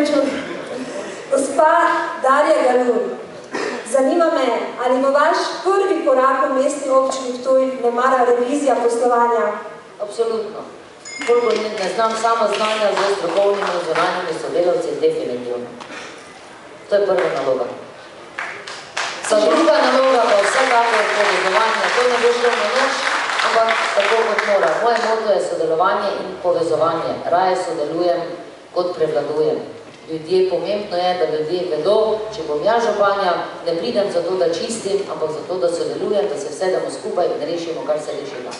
opravičujem. Gospa Darja Galun, zanima me, ali bo vaš prvi korak v mestni občini Ptuj nemara revizija poslovanja? Absolutno. Koliko ne znam samo znanja z strokovnimi in zunanjimi sodelavci, definitivno. To je prva naloga. Druga naloga pa je vsekakor povezovanje. To ne bo šlo na noč, ampak tako kot mora. Moje moto je sodelovanje in povezovanje. Raje sodelujem, kot prevladujem. Ljudje, pomembno je, da ljudje vedo, če bom ja županja, ne pridem zato, da čistim, ampak zato, da sodelujem, da se vsedemo skupaj in rešimo, kar se rešimo.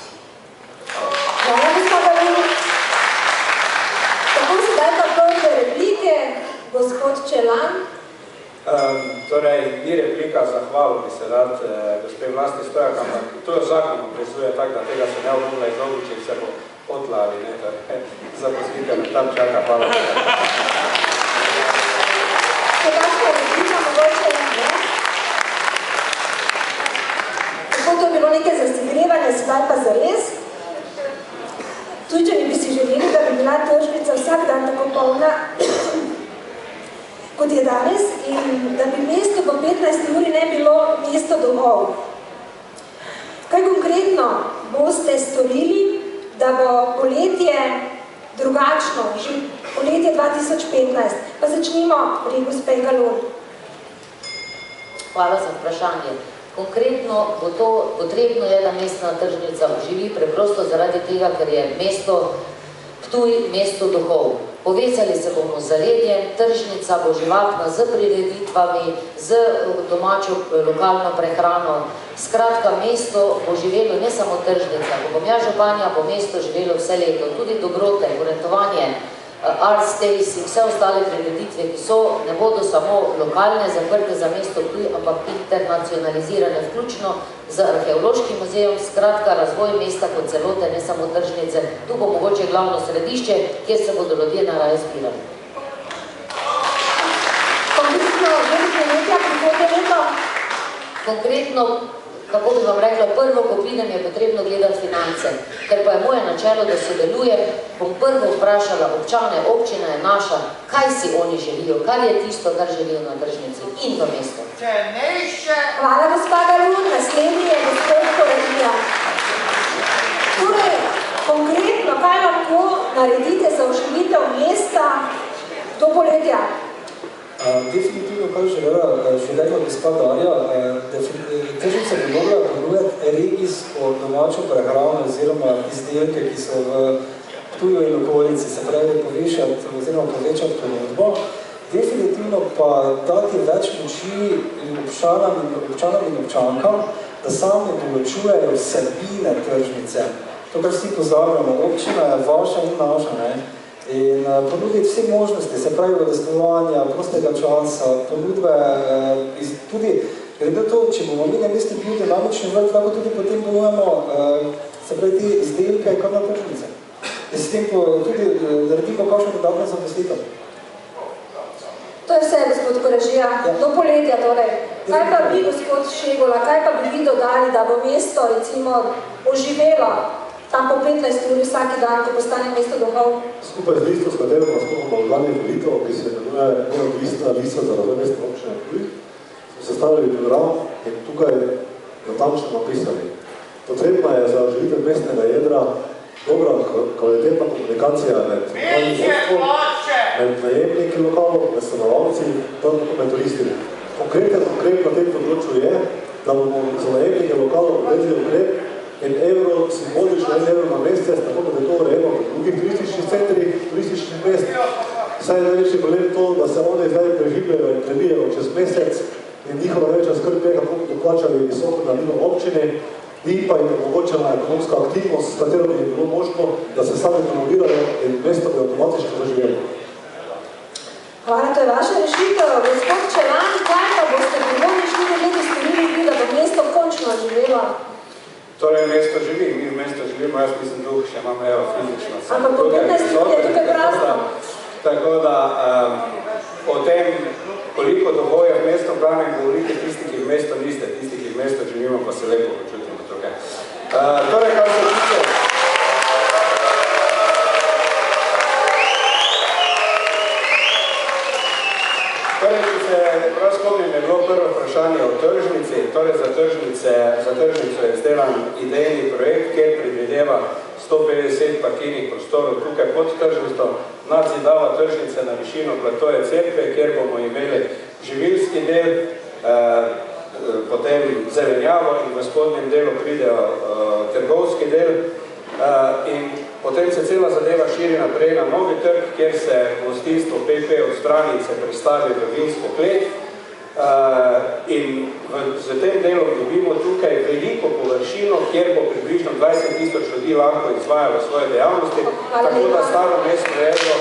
Hvala, gospod Galun. Tako sedaj pa prve replike, gospod Čelan. Torej, ni replika, zahvalo bi se rad gospe Vlasti Stojak, ampak to zakon opresuje tak, da tega se ne obnovila izobu, če se bo otlavi, ne, zaposlite, tam čaka, hvala. Kakšna replika, mogoče ne? Tako to je bilo nekaj zasegrevanja, sedaj pa zares. Tujčani bi si želeli, da bi bila tržnica vsak dan tako polna, kot je danes, in da bi mesto po 15 uri ne bilo mesto domov. Kaj konkretno boste storili, da bo poletje drugačno, že poletje 2015? Pa začnimo pri gospe Galun. Hvala za vprašanje. Konkretno bo to potrebno je, da mestna tržnica oživi preprosto zaradi tega, ker je mesto Ptuj, mesto duhov. Povezali se bomo z zaledjem, tržnica bo živahna z prireditvami, z domačo lokalno prehrano. Skratka, mesto bo živelo ne samo tržnica, ko bom ja županja, bo mesto živelo vse leto. Tudi dobrote, orientovanje, art stays in vse ostale prireditve, ki so, ne bodo samo lokalne, zaprte za mesto Ptuj, ampak internacionalizirane, vključno z arheološkim muzejem, skratka razvoj mesta kot celote, ne samo tržnice. Tu bo mogoče glavno središče, kjer se bodo ljudje naraje zbirali. Konkretno, kako bi vam rekla, prvo, ko pridem, je potrebno gledati finance. Ker pa je moje načelo, da sodelujem, bom prvo vprašala občane, občina je naša, kaj si oni želijo, kar je tisto, kar želijo na tržnici in v mestu. Hvala, gospa Galun. Naslednji je gospod Korenija. Torej, konkretno, kaj lahko naredite za oživitev mesta do poletja? Definitivno, kar že rekla gospa Darja, tržnica bi mogla ponujati regijsko domačo prehrano oziroma izdelke, ki so v Ptuju in okolici, se pravi povečati oziroma povečati ponudbo. Definitivno pa dati več moči občanom in občankam, da sami določujejo vsebine tržnice. To, kar vsi pozabljamo, občina je vaša in naša, ne? In ponuditi vse možnosti, se pravi udejstvovanja, prostega časa, ponudbe, tudi glede to, če bomo mi na mestu bil dinamični vrt, lahko tudi potem ponujemo, se pravi, te izdelke kar na tržnice. In s tem tudi naredimo kakšno dodatno zaposlitev. To je vse, gospod Korežija, do poletja torej. Kaj pa bi, gospod Šegola, kaj pa bi vi dodali, da bo mesto, recimo, oživelo tam po 15 uri vsaki dan, ko postane mesto duhov? Skupaj z listo, s katero pa skupaj odglavnih volitev, ki se imenuje neodvisna lista za razvoj mestne občine Ptuj, smo sestavili program in tukaj natančno napisali. Potrebna je za oživitev mestnega jedra dobra kvalitetna komunikacija med najemniki lokalov, med stanovalci, med turisti. Konkreten ukrep na tem področju je, da bomo za najemnike lokalov uvedli ukrep in evro, simbolično 1 evro na mesec, tako da je to urejeno v drugih turističnih centrih, turističnih mest. Saj je največji problem to, da se oni zdaj prežibljajo in prebijajo čez mesec in njihova največja skrb je, kako bodo plačali visoko na vino občine, ni pa jim omogočena ekonomska aktivnost, s katero bi bilo možno, da se sami promovirajo in mesto bi avtomatično zaživeli. Hvala, to je vaša rešitev. Gospod Čelan, kaj pa boste prihodnji 4 leti storili, da bo mesto končno živelo? Torej, mesto živi, mi v mesto živimo, jaz mislim duh, še imam evo fizično. Ampak po 15 let je tukaj prazno. Tako da o tem, koliko duhov je v mesto branem, govorite tisti, ki v mesto niste, tisti, ki v mesto živimo, pa se lepo počutimo tukaj. Torej, kar se tiče... prav spomnim, je bilo prvo vprašanje o tržnici. Torej za tržnico je izdelan idejni projekt, kjer predvideva 150 parkirnih prostorov tukaj pod tržnico, nadzidava tržnice na višino platoje cerkve, kjer bomo imeli živilski del, potem zelenjavo in v spodnjem delu pridejo trgovski del in potem se cela zadeva širi naprej na novi trg, kjer se gostinstvo PP od stranice predstavi v vinsko klet in z tem delom dobimo tukaj veliko površino, kjer bo približno 20 000 ljudi lahko izvajalo svoje dejavnosti, tako da staro mesto Jedro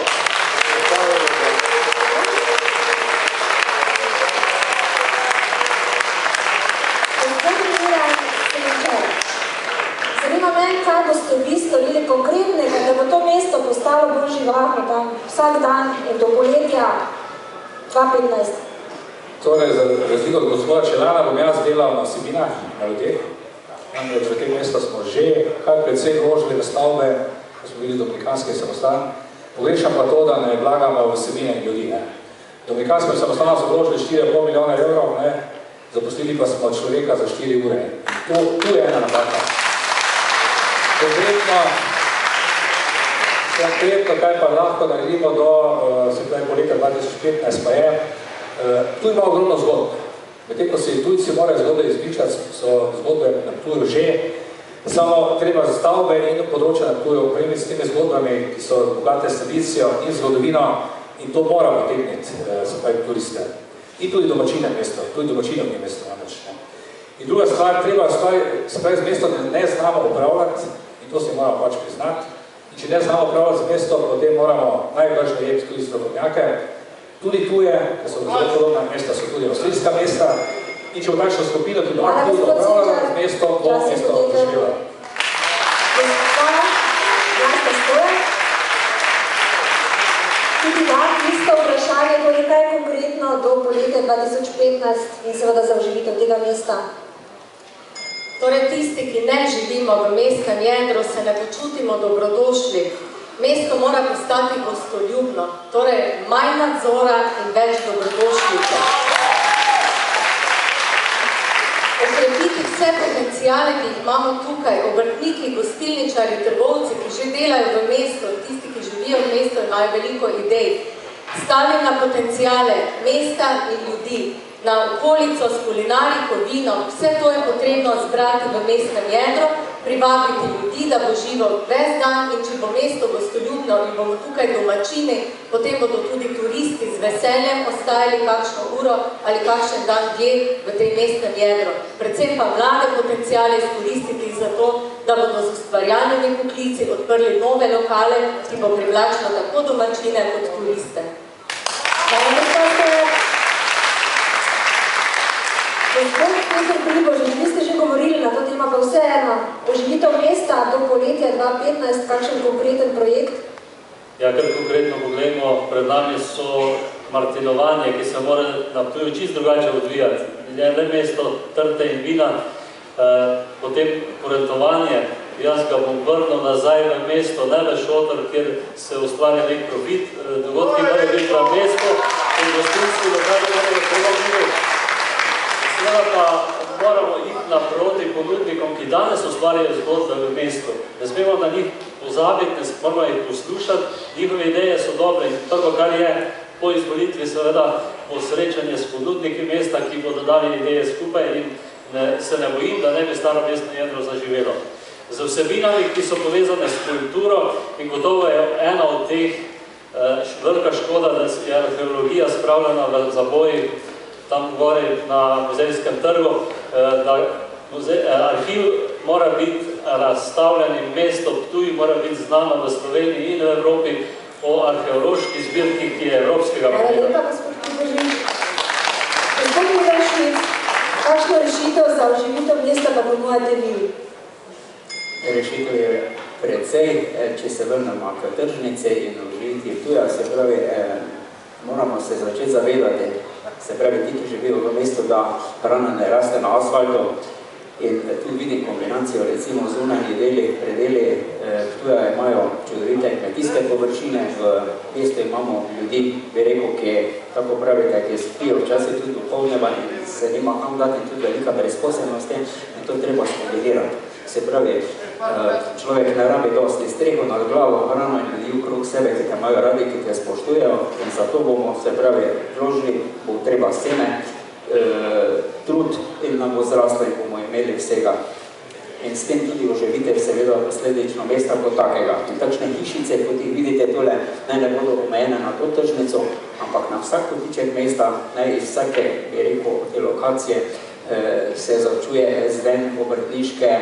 kaj boste vi storili konkretnega, da bo to mesto postalo bolj živahno tam vsak dan in do poletja 2015? Torej, za razliko od gospoda Čelana bom jaz delal na vsebinah, na ljudeh. Namreč v tem mestu smo že kar precej vložili v stavbe, ko smo bili dominikanski samostan. Pogrešam pa to, da ne vlagamo v vsebine ljudi. Dominikanski samostan so vložili 4,5 milijona evrov, zaposlili pa smo človeka za 4 ure. Tu je ena napaka. Konkretno, kaj pa lahko naredimo do leta 2015 pa je, tu ima ogromno zgodb. Medtem, ko se tujci morajo zgodbe izbičati, so zgodbe na Ptuju že, samo treba za stavbe in področje na Ptuju opremiti s temi zgodbami, ki so bogate s tradicijo in zgodovino in to mora potegniti, se pravi, turiste. In tudi domačine mesto, tudi domačine v mesto. In druga stvar, treba se pravi, z mesto ne znamo upravljati, to se moramo pač priznati. In če ne znamo upravljati z mesto, potem moramo najbrž najeti tudi strokovnjake. Tudi tuje, ker so zelo podobna mesta, so tudi avstrijska mesta. In če bo takšno skupino, ki bo aktivno upravljala z mesto, bo mesto doživela. Tudi vam isto vprašanje, torej kaj konkretno do poletja 2015 in seveda za oživitev tega mesta? Torej, tisti, ki ne živimo v mestnem jedru, se ne počutimo dobrodošli. Mesto mora postati gostoljubno, torej manj nadzora in več dobrodošljice. Okrepiti vse potencijale, ki jih imamo tukaj, obrtniki, gostilničari, trgovci, ki že delajo v mestu, tisti, ki živijo v mestu, imajo veliko idej. Stavim na potencijale mesta in ljudi, na okolico s kulinariko, vino, vse to je potrebno zbrati v mestnem jedru, privabiti ljudi, da bo živo ves dan in če bo mesto gostoljubno in bomo tukaj domačini, potem bodo tudi turisti z veseljem ostajali kakšno uro ali kakšen dan dlje v tej mestnem jedru. Predvsem pa mlade potencijale izkoristiti za to, da bodo z ustvarjalnimi poklici odprli nove lokale, ki bo privlačilo tako domačine kot turiste. Gospod Peter Pribožič, vi ste že govorili na to tema, pa vseeno, oživitev mesta do poletja 2015, kakšen konkreten projekt? Ja, kar konkretno pogledamo, pred nami so martinovanje, ki se mora na Ptuju čisto drugače odvijati. Le mesto trte in vina, potem porentovanje, jaz ga bom vrnil nazaj v mesto, ne v šotor, kjer se ustvarja nek profit, dogodki mora biti na mesto in gostinski lokali morajo treba živeti. Seveda pa moramo iti naproti ponudnikom, ki danes ustvarjajo zgodbe v mestu. Ne smemo na njih pozabiti, ne moramo jih poslušati, njihove ideje so dobre in prvo, kar je po izvolitvi, seveda posrečanje s ponudniki mesta, ki bodo dali ideje skupaj in se ne bojim, da ne bi staro mestno jedro zaživelo. Z vsebinami, ki so povezane s kulturo in gotovo je ena od teh velika škoda, da je arheologija spravljena v zaboj tam gore na muzejskem trgu, da arhiv mora biti razstavljen in mesto Ptuj mora biti znano v Sloveniji in v Evropi o arheološki zbirki, ki je evropskega pomena. Hvala lepa, gospod Pribožič. Gospod Mirošnic, kakšno rešitev za oživitev mesta pa ponujate vi? Rešitev je precej, če se vrnemo k tržnici in oživiti Ptuja, se pravi, moramo se začeti zavedati, se pravi, ti, ki živijo v mestu, da hrana ne raste na asfaltu In tu vidim kombinacijo, recimo zunanji deli, predeli Ptuja imajo čudovite kmetijske površine, v mestu imamo ljudi, bi rekel, ki, tako pravite, ki spijo včasih tudi dopoldneva in se nima kam dati, in tudi velika brezposelnost in to treba skombinirati. Se pravi, človek ne rabi dosti streho nad glavo, hrano in ljudi okrog sebe, ki te imajo radi, ki te spoštujejo, in zato bomo, se pravi, vložili, bo treba seme, trud in nam bo zraslo in bomo imeli vsega. In s tem tudi oživite seveda posledično mesta kot takega. In takšne hišice, kot jih vidite tole, naj ne bodo omejene na to tržnico, ampak na vsak kotiček mesta, naj iz vsake, bi rekel, te lokacije se začuje zven obrtniškega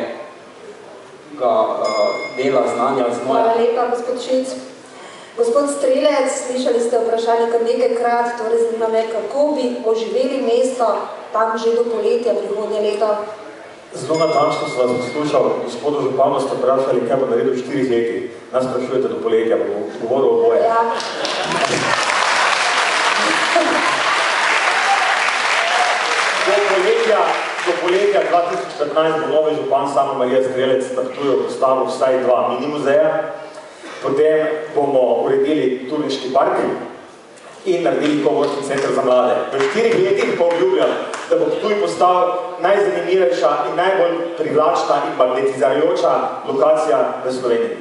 dela, znanja, znoja. Hvala lepa, gospod Šec. Gospod Strelec, slišali ste vprašanje kar nekajkrat, torej zanima me, kako bi oživeli mesto tam že do poletja prihodnje leto? Zelo natančno sem vas poslušal, gospodu županu ste vprašali, kaj bo naredil v 4 letih. Nas sprašujete do poletja, bomo govoril oboje. Ja. Do poletja 2015 bo novi župan Samo Marija Strelec na Ptuju postavil vsaj 2 mini muzeja. Potem bomo uredili turniški park in naredili coworking center za mlade. V 4 letih pa obljubljam, da bo Ptuj postal najzanimivejša in najbolj privlačna in magnetizirajoča lokacija v Sloveniji.